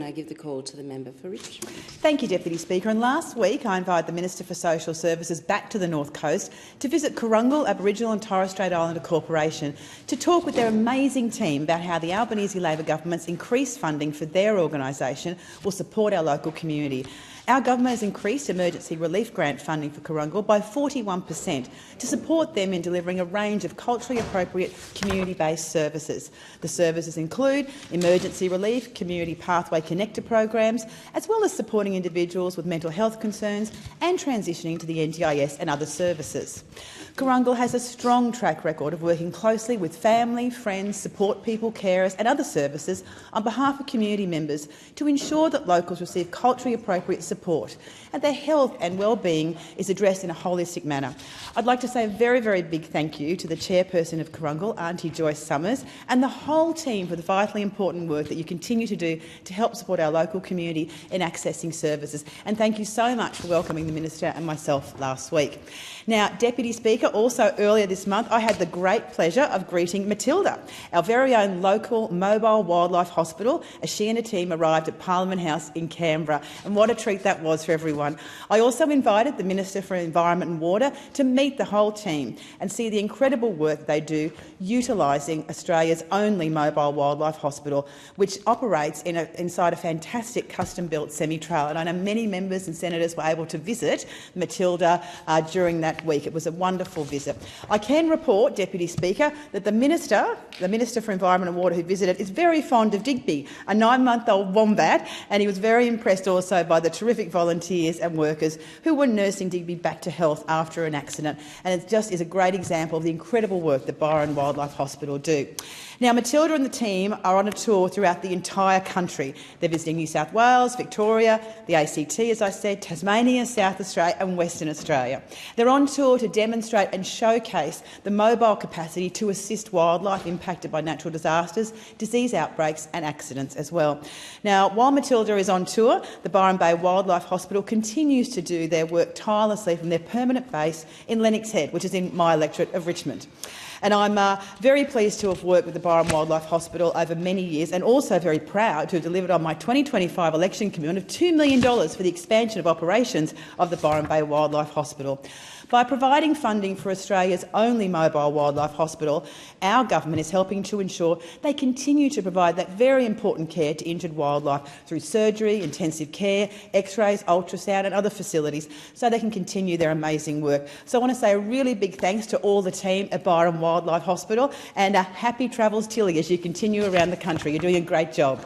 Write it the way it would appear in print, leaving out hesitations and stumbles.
I give the call to the member for Richmond. Thank you, Deputy Speaker. And last week I invited the Minister for Social Services back to the North Coast to visit Krurungal Aboriginal and Torres Strait Islander Corporation to talk with their amazing team about how the Albanese Labor government's increased funding for their organisation will support our local community. Our government has increased emergency relief grant funding for Krurungal by 41% to support them in delivering a range of culturally appropriate community-based services. The services include emergency relief, community pathway connector programs, as well as supporting individuals with mental health concerns and transitioning to the NDIS and other services. Krurungal has a strong track record of working closely with family, friends, support people, carers and other services on behalf of community members to ensure that locals receive culturally appropriate support and their health and well-being is addressed in a holistic manner. I'd like to say a very, very big thank you to the chairperson of Krurungal, Auntie Joyce Summers, and the whole team for the vitally important work that you continue to do to help support our local community in accessing services. And thank you so much for welcoming the Minister and myself last week. Now, Deputy Speaker, also earlier this month I had the great pleasure of greeting Matilda, our very own local mobile wildlife hospital, as she and her team arrived at Parliament House in Canberra. And what a treat that was for everyone. I also invited the Minister for Environment and Water to meet the whole team and see the incredible work they do utilising Australia's only mobile wildlife hospital, which operates inside a fantastic custom-built semi-trailer. And I know many members and senators were able to visit Matilda during that week. It was a wonderful visit. I can report, Deputy Speaker, that the Minister for Environment and Water who visited is very fond of Digby, a 9-month-old wombat, and he was very impressed also by the terrific volunteers and workers who were nursing Digby back to health after an accident. And it just is a great example of the incredible work that Byron Wildlife Hospital do. Now, Matilda and the team are on a tour throughout the entire country. They're visiting New South Wales, Victoria, the ACT, as I said, Tasmania, South Australia and Western Australia. They're on tour to demonstrate and showcase the mobile capacity to assist wildlife impacted by natural disasters, disease outbreaks and accidents as well. Now, while Matilda is on tour, the Byron Bay Wildlife Hospital continues to do their work tirelessly from their permanent base in Lennox Head, which is in my electorate of Richmond. And I'm very pleased to have worked with the Byron Wildlife Hospital over many years and also very proud to have delivered on my 2025 election commitment of $2 million for the expansion of operations of the Byron Bay Wildlife Hospital. By providing funding for Australia's only mobile wildlife hospital, our government is helping to ensure they continue to provide that very important care to injured wildlife through surgery, intensive care, x-rays, ultrasound and other facilities so they can continue their amazing work. So I want to say a really big thanks to all the team at Byron Wildlife Hospital and happy travels, Tilly, as you continue around the country. You're doing a great job.